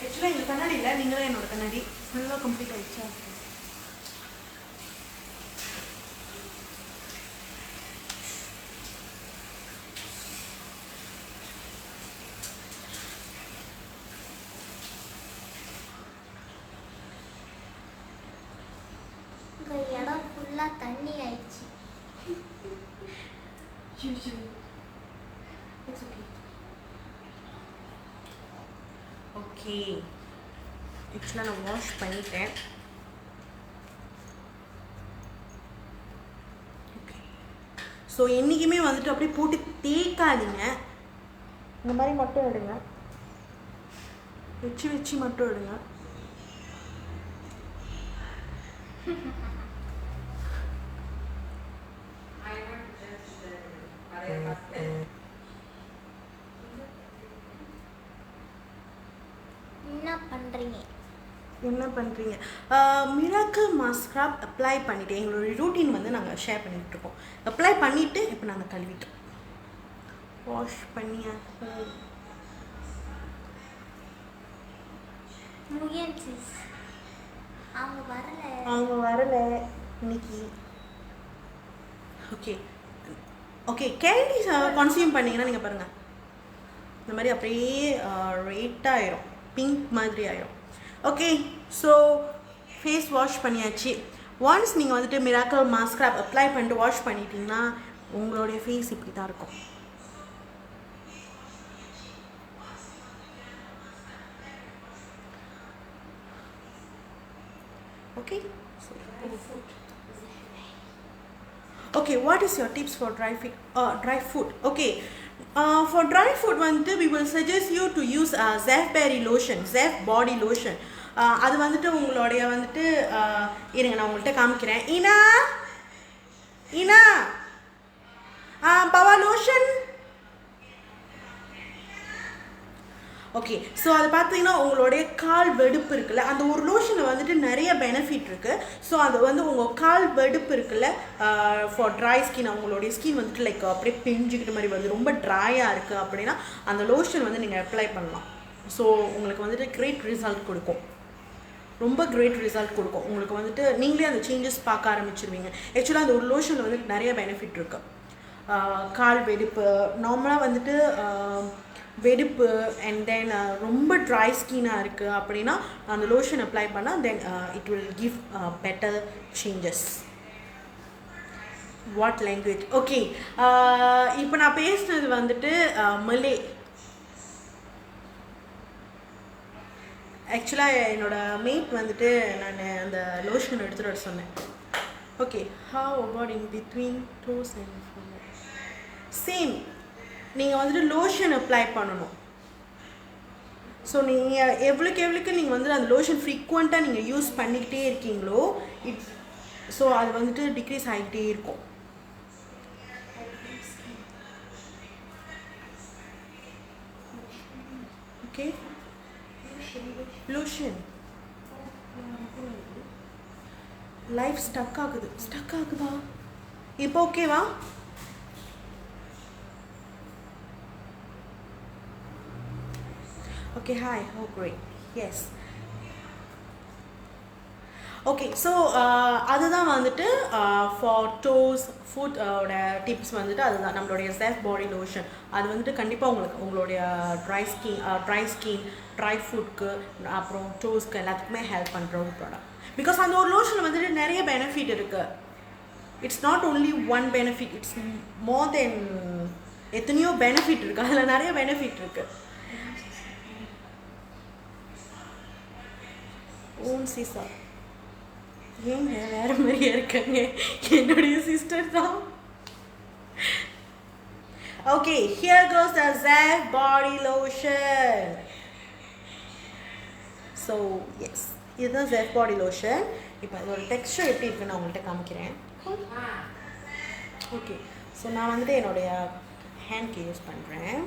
ஆக்சுவலாக இந்த கண்ணாடி இல்லை, நீங்கள் தான் என்னோட கண்ணாடி. ஃபுல்லாக கம்ப்ளீட் ஆகிடுச்சா? இங்கே இடம் ஃபுல்லாக தண்ணி ஆயிடுச்சு. ஓகே, ஆக்சுவலாக நான் வாஷ் பண்ணிட்டேன். ஓகே, ஸோ என்றைக்குமே வந்துட்டு அப்படியே போட்டு தேய்க்காதீங்க. இந்த மாதிரி மட்டும் எடுங்க, வச்சு மட்டும் எடுங்க. என்ன பண்ணுறீங்க? மிராக்கிள் மாஸ்க்ராப் அப்ளை பண்ணிவிட்டு எங்களுடைய ரூட்டீன் வந்து நாங்கள் ஷேர் பண்ணிகிட்ருக்கோம். அப்ளை பண்ணிவிட்டு இப்போ நாங்கள் கழுவிட்டோம், வாஷ் பண்ணியா. அவங்க வரல இன்னைக்கு. ஓகே, கேண்டி கன்சியூம் பண்ணிங்கன்னா நீங்கள் பாருங்கள், இந்த மாதிரி அப்படியே ரெட்டாக ஆயிரும், பிங்க் மாதிரி ஆயிரும். ஓகே, ஸோ ஃபேஸ் வாஷ் பண்ணியாச்சு. ஒன்ஸ் நீங்கள் வந்துட்டு மிராக்கிள் மாஸ்க் ஸ்க்ரப் அப்ளை பண்ணிட்டு வாஷ் பண்ணிட்டீங்கன்னா உங்களுடைய ஃபேஸ் இப்படி தான் இருக்கும். Okay. Okay, what is your tips for dry food? Okay, for dry food we will suggest you to use Zef berry lotion, Zef body lotion. அது வந்துட்டு உங்களுடைய வந்துட்டு இருங்க நான் உங்கள்கிட்ட காமிக்கிறேன். ஈனா பவா லோஷன். ஓகே, ஸோ அது பார்த்தீங்கன்னா உங்களுடைய கால் வெடுப்பு இருக்குல்ல, அந்த ஒரு லோஷனில் வந்துட்டு நிறைய பெனிஃபிட் இருக்குது. ஸோ அது வந்து உங்கள் கால் வெடுப்பு இருக்குல்ல, ஃபார் ட்ரை ஸ்கின், அவங்களுடைய ஸ்கின் வந்துட்டு லைக் அப்படியே பிஞ்சுக்கிட்ட மாதிரி வந்து ரொம்ப ட்ரையாக இருக்குது அப்படின்னா அந்த லோஷன் வந்து நீங்கள் அப்ளை பண்ணலாம். ஸோ உங்களுக்கு வந்துட்டு கிரேட் ரிசல்ட் கொடுக்கும், ரொம்ப கிரேட் ரிசல்ட் கொடுக்கும். உங்களுக்கு வந்துட்டு நீங்களே அந்த சேஞ்சஸ் பார்க்க ஆரம்பிச்சிருவீங்க. ஆக்சுவலாக அந்த ஒரு லோஷனில் வந்துட்டு நிறைய பெனிஃபிட் இருக்குது. கால் வெடுப்பு, நார்மலாக வந்துட்டு வெடுப்பு அண்ட் தென் ரொம்ப ட்ரை ஸ்கின்னாக இருக்குது அப்படின்னா அந்த லோஷன் அப்ளை பண்ணால் then it will give better changes. What language? Okay, இப்போ நான் பேசுனது வந்துட்டு மலே. ஆக்சுவலாக என்னோடய மேட் வந்துட்டு நான் அந்த லோஷன் எடுத்துகிட்டு வர சொன்னேன். Okay, how about in between dose and same, நீங்கள் வந்துட்டு லோஷன் அப்ளை பண்ணணும். ஸோ நீங்கள் எவ்வளோக்கு நீங்கள் வந்து அந்த லோஷன் ஃப்ரீக்வெண்ட்டாக நீங்கள் யூஸ் பண்ணிக்கிட்டே இருக்கீங்களோ ஸோ அது வந்துட்டு டிக்ரீஸ் ஆகிட்டே இருக்கும். ஓகே, லோஷன் லைஃப் ஸ்டக் ஆகுதா இப்போ? ஓகேவா? Okay, hi. Oh, great. Yes. Okay, so அதுதான் வந்துட்டு ஃபார் டோஸ் ஃபுட் டிப்ஸ் வந்துட்டு அதுதான் நம்மளுடைய செல்ஃப் பாடி லோஷன். அது வந்துட்டு கண்டிப்பாக உங்களுடைய ட்ரை ஸ்கின் ட்ரை ஃபுட்க்கு அப்புறம் டோஸ்க்கு எல்லாத்துக்குமே ஹெல்ப் பண்ணுற ஒரு ப்ராடக்ட். பிகாஸ் அந்த ஒரு லோஷனில் வந்துட்டு நிறைய பெனிஃபிட் இருக்குது. It's not only one benefit, it's more than எத்தனையோ பெனிஃபிட் இருக்குது. அதில் நிறைய பெனிஃபிட் இருக்குது. ஓன் சிசா ஏங்க வேற மாதிரியே இருக்காங்க, என்னுடைய சிஸ்டர் தான். Okay, here goes the Zef body lotion. So yes, இதுதான் Zef body lotion. இப்போ அதோட டெக்ஸ்டர் எப்படி இருக்குன்னு நான் உங்கள்கிட்ட காமிக்கிறேன். ஓகே, ஸோ நான் வந்துட்டு என்னுடைய ஹேண்ட்க்கு யூஸ் பண்ணுறேன்.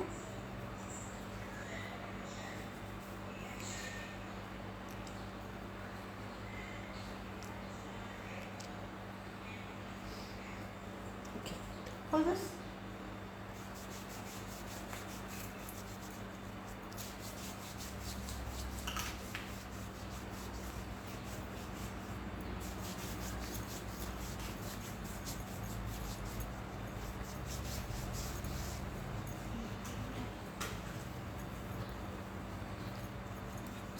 Hold this.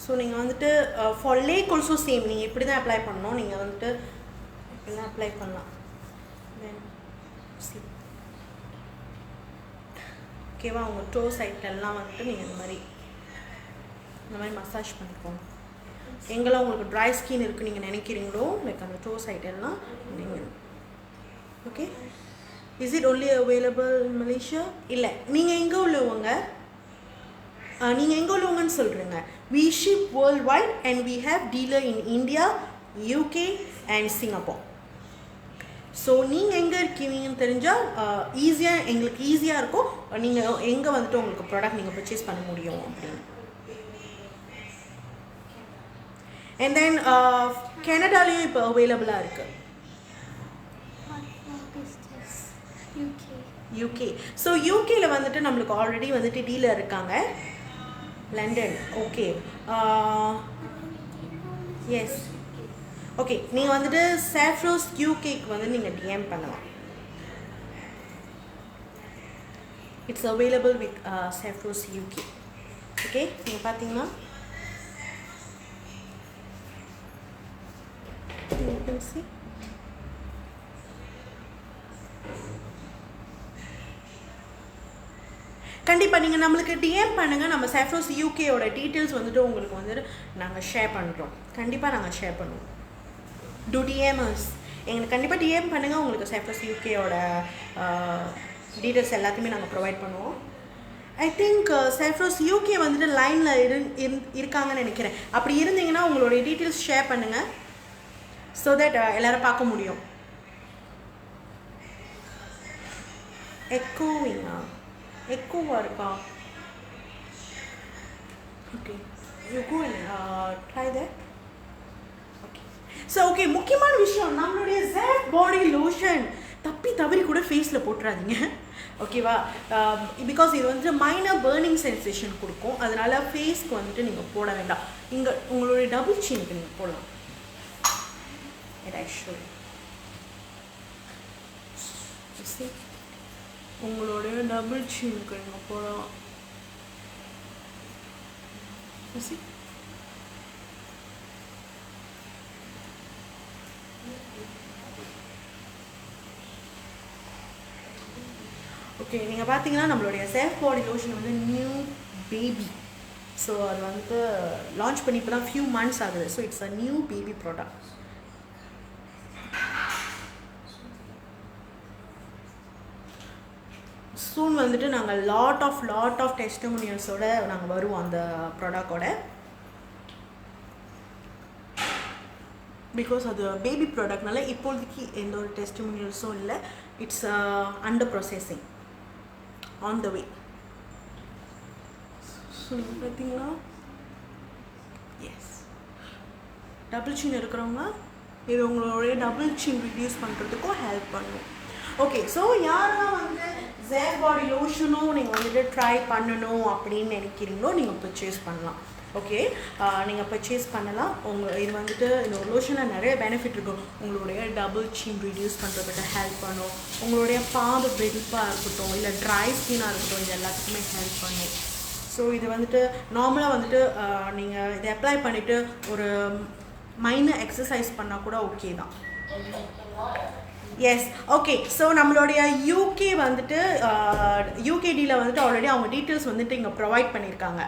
ஸோ நீங்கள் வந்துட்டு ஃபார் லேக் ஆல்சோ சேம், நீங்கள் இப்படி தான் அப்ளை பண்ணணும். நீங்கள் வந்துட்டு இப்படிலாம் அப்ளை பண்ணலாம். தென் சி ஓகேவா, உங்கள் டோ சைட்லெல்லாம் வந்துட்டு நீங்கள் இந்த மாதிரி மசாஜ் பண்ணிக்கோங்க. எங்கெல்லாம் உங்களுக்கு ட்ரை ஸ்கின் இருக்குது நீங்கள் நினைக்கிறீங்களோ லைக் அந்த டோ சைட்டெல்லாம் நீங்கள். Okay, is it only available in Malaysia? இல்லை, நீங்கள் எங்கே உள்ளவங்க சொல்கிறீங்க. we ship worldwide and we have dealer in India, UK and Singapore. So நீங்கள் எங்கே இருக்கீங்கன்னு தெரிஞ்சால் எங்களுக்கு ஈஸியாக இருக்கும். நீங்கள் எங்கே வந்துட்டு உங்களுக்கு ப்ராடக்ட் நீங்கள் பர்ச்சேஸ் பண்ண முடியும் அப்படின்னு. அண்ட் தென் கனடாலேயும் இப்போ அவைலபிளாக இருக்குது. யூகே. ஸோ யூகேயில் வந்துட்டு நம்மளுக்கு ஆல்ரெடி வந்துட்டு டீலர் இருக்காங்க. லண்டன். Okay, S. ஓகே, நீங்கள் வந்துட்டு சாஃப்ரோஸ் யூகேக்கு வந்து நீங்கள் டிஎம் பண்ணலாம். இட்ஸ் அவைலபிள் வித் செஃப்ரோஸ் யூகே. ஓகே, நீங்கள் பார்த்தீங்கன்னா you can see. கண்டிப்பாக நீங்கள் நம்மளுக்கு டிஎம் பண்ணுங்கள். நம்ம செஃப்ரோஸ் யூகேயோட டீட்டெயில்ஸ் வந்துட்டு உங்களுக்கு வந்துட்டு நாங்கள் ஷேர் பண்ணுறோம். கண்டிப்பாக நாங்கள் ஷேர் பண்ணுவோம். டூ டிஎம்எஸ் எங்களுக்கு கண்டிப்பாக டிஎம் பண்ணுங்கள். உங்களுக்கு செஃப்ரோஸ் யூகேயோட டீட்டெயில்ஸ் எல்லாத்தையுமே நாங்கள் ப்ரொவைட் பண்ணுவோம். ஐ திங்க் செஃப்ரோஸ் யூகே வந்துட்டு லைனில் இருக்காங்கன்னு நினைக்கிறேன். அப்படி இருந்தீங்கன்னா உங்களுடைய டீட்டெயில்ஸ் ஷேர் பண்ணுங்கள், ஸோ தட் எல்லோரும் பார்க்க முடியும். எக்கோவாக இருக்கா? Okay, you go and try that. Okay, so okay, முக்கியமான விஷயம், நம்மளுடைய ஜெஃப் பாடி லோஷன் தவறி கூட ஃபேஸில் போட்டுறாதீங்க. ஓகேவா? பிகாஸ் இது வந்துட்டு மைனர் பர்னிங் சென்சேஷன் கொடுக்கும். அதனால ஃபேஸ்க்கு வந்துட்டு நீங்கள் போட வேண்டாம். இங்கே உங்களுடைய டபுள் சீனுக்கு நீங்கள் போடலாம். ஆக்சுவலி உங்களுடைய டபுள் சீனுக்கு நீங்கள் போடலாம். ஓகே, நீங்கள் பார்த்தீங்கன்னா நம்மளுடைய செஃப் பாடி லோஷன் வந்து நியூ பேபி. ஸோ அது வந்துட்டு லான்ச் பண்ணி இப்போ தான் ஃபியூ மந்த்ஸ் ஆகுது. So it's a new baby product. Soon வந்துட்டு நாங்கள் லாட் ஆஃப் டெஸ்டிமோனியல்ஸோட நாங்கள் வருவோம் அந்த ப்ராடக்டோட. பிகாஸ் அது பேபி ப்ராடக்ட்னால இப்போதைக்கு எந்த ஒரு டெஸ்டிமோனியல்ஸும் இல்லை. It's under processing, on the way. So பார்த்தீங்கன்னா எஸ், டபுள் சின் இருக்கிறவங்க இது உங்களுடைய டபுள் சின் ரிடியூஸ் பண்ணுறதுக்கும் ஹெல்ப் பண்ணும். ஓகே, ஸோ யாரெல்லாம் வந்து ஜெஃப் பாடி லோஷனும் நீங்கள் வந்துட்டு ட்ரை பண்ணணும் அப்படின்னு நினைக்கிறீங்களோ நீங்கள் பர்ச்சேஸ் பண்ணலாம். ஓகே, நீங்கள் பர்ச்சேஸ் பண்ணலாம். இது வந்துட்டு இந்த லோஷனில் நிறைய பெனிஃபிட் இருக்கும். உங்களுடைய டபுள் சின் ரிடியூஸ் பண்ணுறதுக்கு ஹெல்ப் பண்ணும். உங்களுடைய பாம்பு வெடிப்பாக இருக்கட்டும், இல்லை ட்ரை ஸ்கின்னாக இருக்கட்டும், இது எல்லாத்துக்குமே ஹெல்ப் பண்ணும். ஸோ இது வந்துட்டு நார்மலாக வந்துட்டு நீங்கள் இதை அப்ளை பண்ணிவிட்டு ஒரு மைனர் எக்ஸசைஸ் பண்ணால் கூட ஓகே தான். Yes, okay. ஸோ நம்மளுடைய யூகே வந்துட்டு யூகேடியில் வந்துட்டு ஆல்ரெடி அவங்க டீட்டெயில்ஸ் வந்துட்டு இங்கே ப்ரொவைட் பண்ணியிருக்காங்க.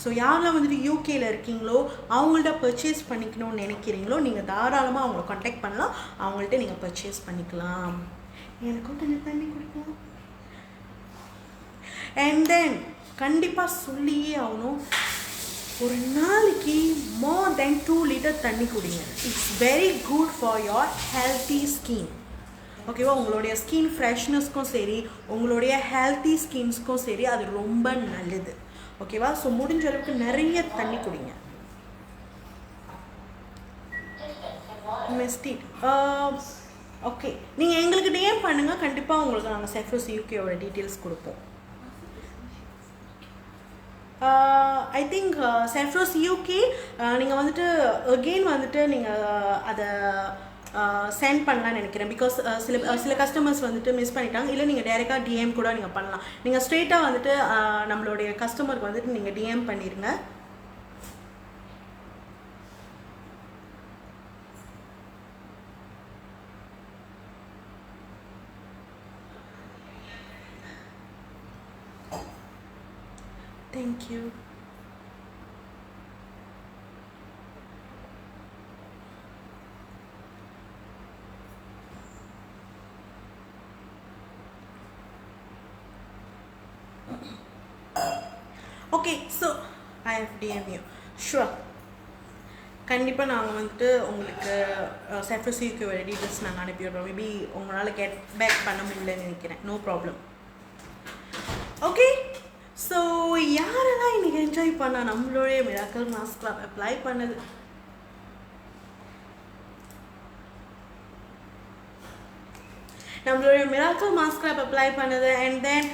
ஸோ யாரெல்லாம் வந்துட்டு யூகேயில் இருக்கீங்களோ அவங்கள்ட்ட பர்ச்சேஸ் பண்ணிக்கணும்னு நினைக்கிறீங்களோ நீங்கள் தாராளமாக அவங்கள கான்டாக்ட் பண்ணலாம். அவங்கள்ட்ட நீங்கள் பர்ச்சேஸ் பண்ணிக்கலாம். எனக்கும் கொஞ்சம் தண்ணி குடிக்கலாம். அண்ட் தென் கண்டிப்பாக சொல்லியே ஆகணும், ஒரு நாளைக்கு மோர் தென் 2 லிட்டர் தண்ணி குடிங்க. It's very good for your healthy skin. ஓகேவா? உங்களுடைய ஸ்கின் ஃப்ரெஷ்னஸ்க்கும் சரி, உங்களுடைய ஹெல்த்தி ஸ்கின்ஸ்க்கும் சரி அது ரொம்ப நல்லது. ஓகேவா? ஸோ முடிஞ்ச அளவுக்கு நிறைய தண்ணி குடிங்க. மெஸ்டிட் ஓகே, நீங்கள் எங்களுக்கு டிஎம் பண்ணுங்கள். கண்டிப்பாக உங்களுக்கு நாங்கள் செஃப்ரோஸ் யூகேயோட டீட்டெயில்ஸ் கொடுப்போம். ஐ திங்க் செஃப்ரோஸ் யூகே நீங்கள் வந்துட்டு அகெயின் வந்துட்டு நீங்கள் அதை சென்ட் பண்ணலான்னு நினைக்கிறேன். பிகாஸ் சில கஸ்டமர்ஸ் வந்துட்டு மிஸ் பண்ணிட்டாங்க. இல்லை நீங்கள் டைரெக்டாக டிஎம் கூட நீங்கள் பண்ணலாம். நீங்கள் ஸ்ட்ரெயிட்டாக வந்துட்டு நம்மளுடைய கஸ்டமருக்கு வந்துட்டு நீங்கள் டிஎம் பண்ணிடுங்க. Thank you. Okay, so I have DM you. Sure. கண்டிப்பாக நாங்கள் வந்துட்டு உங்களுக்கு செஃப்ரோஸ் யூகேயோட டீட்டெயில்ஸ் நாங்கள் அனுப்பிவிடுறோம். மேபி உங்களால் கெட் பேக் பண்ண முடியலன்னு நினைக்கிறேன். No problem. ஓகே, ஸோ யாரெல்லாம் இன்றைக்கி என்ஜாய் பண்ணால் நம்மளுடைய மிராக்கிள் மாஸ்க் கிளப் அப்ளை பண்ணது? நம்மளுடைய மிராக்கிள் மாஸ்க் கிளப் அப்ளை பண்ணது. அண்ட் தென்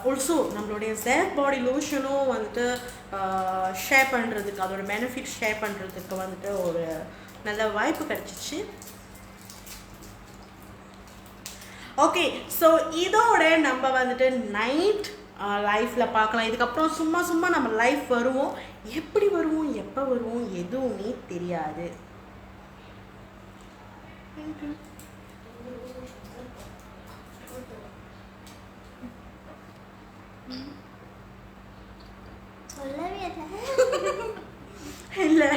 ஆல்சோ நம்மளுடைய ஜெஃப் பாடி லோஷனும் வந்துட்டு ஷேர் பண்ணுறதுக்கு, அதோட பெனிஃபிட் ஷேர் பண்ணுறதுக்கு வந்துட்டு ஒரு நல்ல வாய்ப்பு கிடச்சிச்சு. ஓகே ஸோ இதோட நம்ம வந்துட்டு நைட் லைஃப்பில் பார்க்கலாம். இதுக்கப்புறம் சும்மா சும்மா நம்ம லைஃப் வருவோம், எப்படி வருவோம் எப்போ வருவோம் எதுவுமே தெரியாது. சொல்லவே இல்லை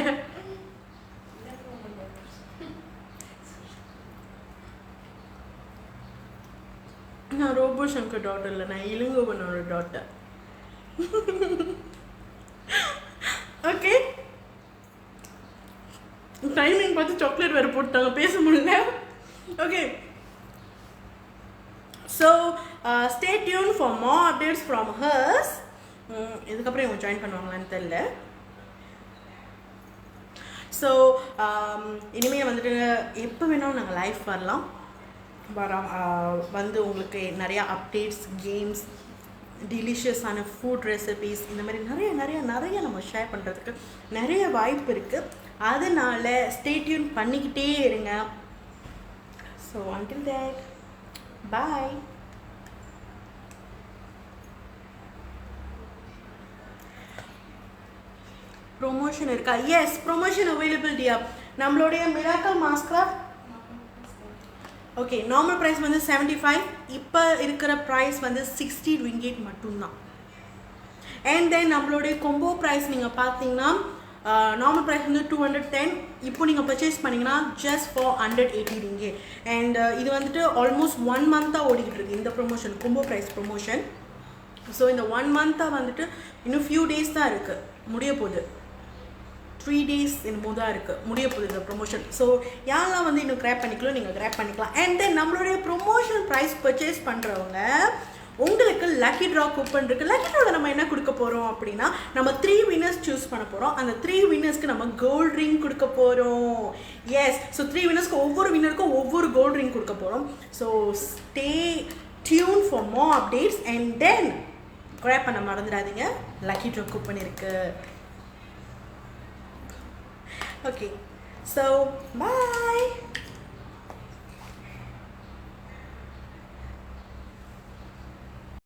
நான் ரோபோ சங்கர் டாட்டர் இல்லை, நான் இளங்கோவனோட டாட்டர். ஓகே டைமிங் பார்த்து சாக்லேட் வேறு போட்டாங்க, பேச முடியல. Okay so stay tune for more updates from hers. இதுக்கப்புறம் இவங்க ஜாயின் பண்ணுவாங்களான்னு தெரியல. ஸோ இனிமேல் வந்துட்டு எப்போ வேணாலும் நாங்கள் லைஃப் வரலாம், வந்து உங்களுக்கு நிறையா அப்டேட்ஸ், கேம்ஸ், டெலிஷியஸான ஃபுட் ரெசிபீஸ், இந்த மாதிரி நிறைய நிறைய நிறைய நம்ம ஷேர் பண்ணுறதுக்கு நிறைய வாய்ப்பு இருக்குது. அதனால ஸ்டே டியூன் பண்ணிக்கிட்டே இருங்க. So until that, bye. Promotion இருக்கா? எஸ், ப்ரொமோஷன் அவைலபிள் டியா. நம்மளுடைய மிராக்கல் மாஸ்க்ராஃப்ட் ஓகே நார்மல் ப்ரைஸ் வந்து 75, இப்போ இருக்கிற ப்ரைஸ் வந்து 60 ringgit மட்டும்தான். அண்ட் தென் நம்மளுடைய கொம்போ ப்ரைஸ் நீங்கள் பார்த்தீங்கன்னா நார்மல் ப்ரைஸ் வந்து 210, இப்போ நீங்கள் பர்ச்சேஸ் பண்ணிங்கன்னா ஜஸ்ட் ஃபார் 180 ringgit. அண்ட் இது வந்துட்டு ஆல்மோஸ்ட் 1 மந்த்தாக ஓடிக்கிட்டு இருக்குது இந்த promotion, combo price promotion. So இந்த 1 மந்த்தாக வந்துட்டு இன்னும் ஃபியூ டேஸ் தான் இருக்குது, முடிய போகுது. 3 days என்னமோ தான் இருக்குது, முடிய போகுது இந்த ப்ரொமோஷன். ஸோ யாரெல்லாம் வந்து இன்னும் கிராப் பண்ணிக்கலாம், நீங்கள் கிராப் பண்ணிக்கலாம். அண்ட் தென் நம்மளுடைய ப்ரொமோஷன் ப்ரைஸ் பர்ச்சேஸ் பண்ணுறவங்க உங்களுக்கு லக்கி ட்ரா கூப்பன் இருக்குது. லக்கி ட்ராவில் நம்ம என்ன கொடுக்க போகிறோம் அப்படின்னா, நம்ம 3 winners சூஸ் பண்ண போகிறோம். அந்த 3 winnersக்கு நம்ம கோல்ட் ரிங் கொடுக்க போகிறோம். எஸ், ஸோ 3 winnersக்கு ஒவ்வொரு வின்னருக்கும் ஒவ்வொரு கோல்ட் ரிங் கொடுக்க போகிறோம். So stay tune for more updates. And then grab பண்ண மறந்துடாதீங்க, லக்கி ட்ரா கூப்பன் இருக்குது. Okay, so bye.